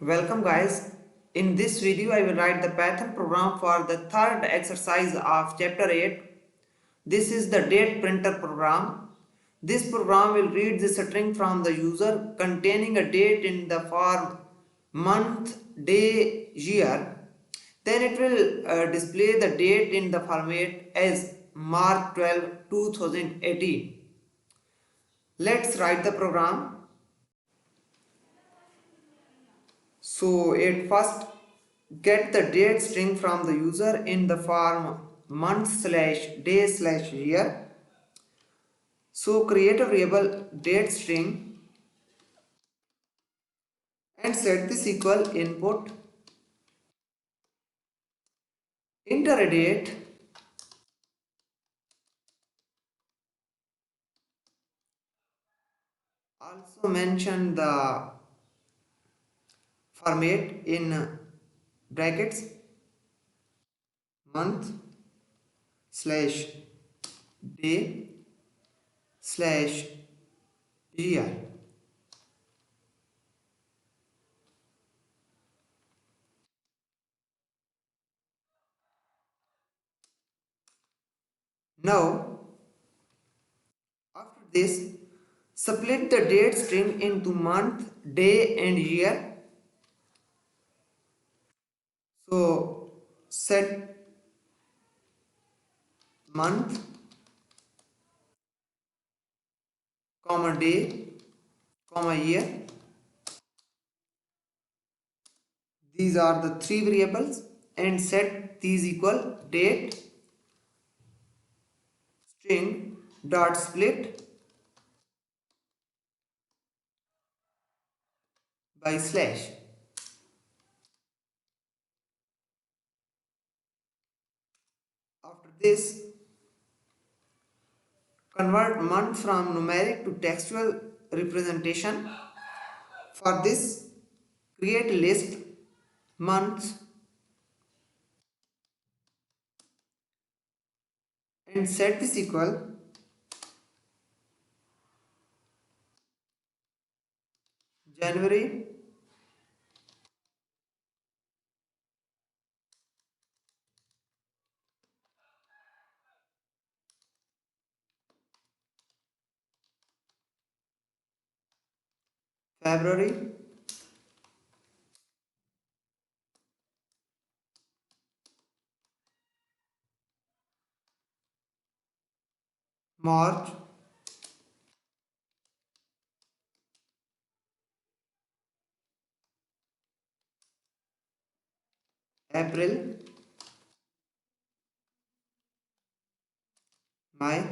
Welcome guys. In this video I will write the Python program for the third exercise of chapter 8. This is the date printer program. This program will read the string from the user containing a date in the form month, day, year. Then it will display the date in the format as March 12, 2018. Let's write the program. So at first get the date string from the user in the form month slash day slash year. So create a variable date string and set this equal input. Enter a date. Also mention the format in brackets month slash day slash year. Now after this, split the date string into month, day and year. So set month, comma day, comma year. These are the three variables and set these equal date string dot split by slash. After this, convert month from numeric to textual representation. For this, create a list months and set this equal January, February, March, April, May,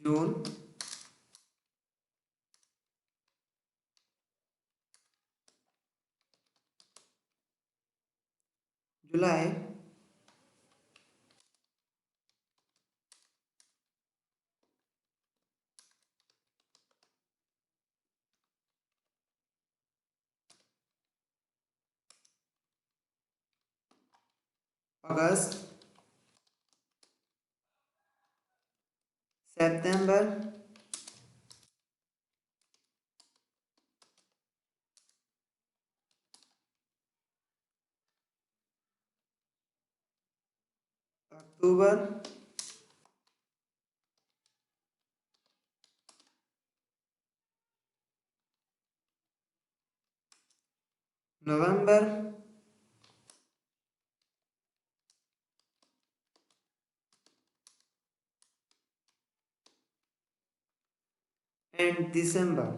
June, July, August, September, October, November, and December.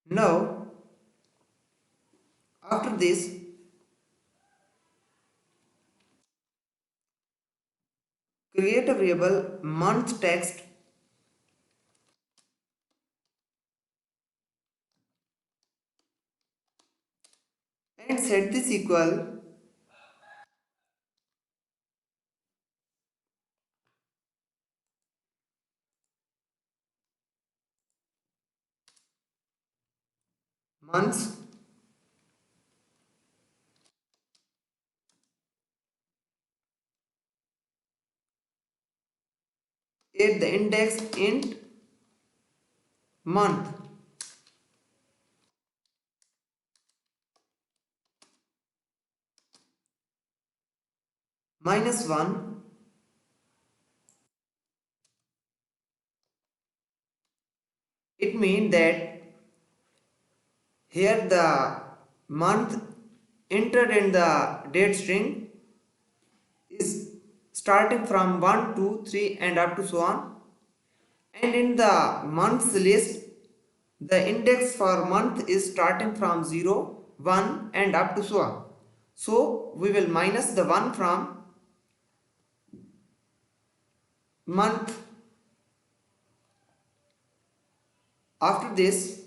Now, after this, create a variable month text and set this equal months at the index int month -1. It means that here the month entered in the date string is starting from 1, 2, 3 and up to so on, and in the months list the index for month is starting from 0, 1 and up to so on. So we will minus the 1 from month. After this,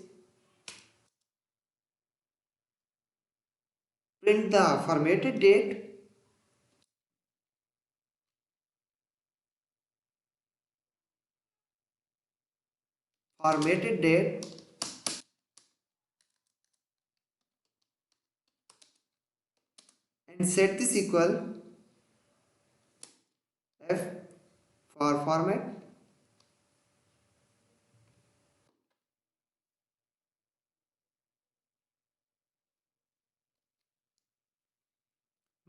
print the formatted date, formatted date, and set this equal F for format.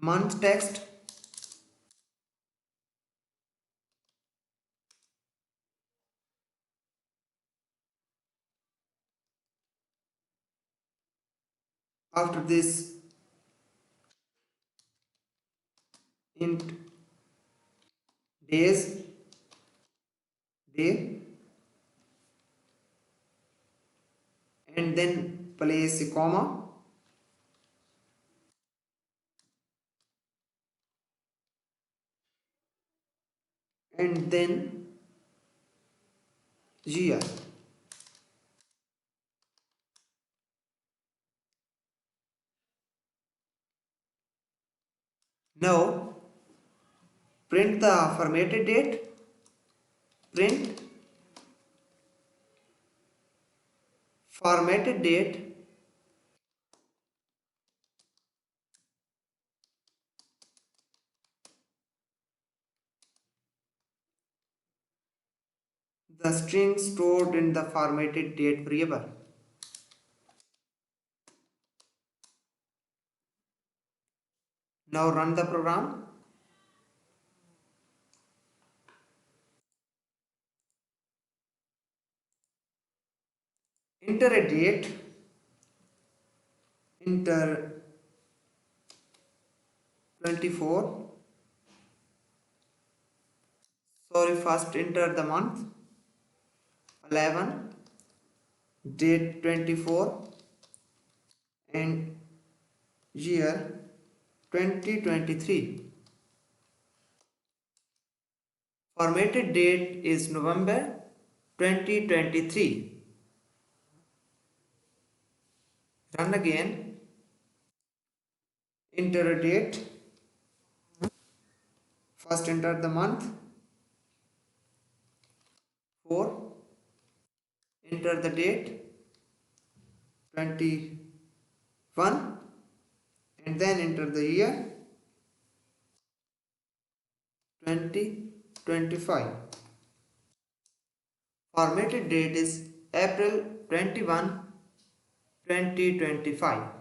Month text, after this int days, day, and then place a comma, and then year. Now print the formatted date, print formatted date, the string stored in the formatted date variable. Now run the program. Enter a date, enter 24. Sorry, first enter the month 11, date 24, and year 2023. Formatted date is November 2023. Run again. Enter a date. First enter the month 4. Enter the date 21, and then enter the year 2025. Formatted date is April 21, 2025.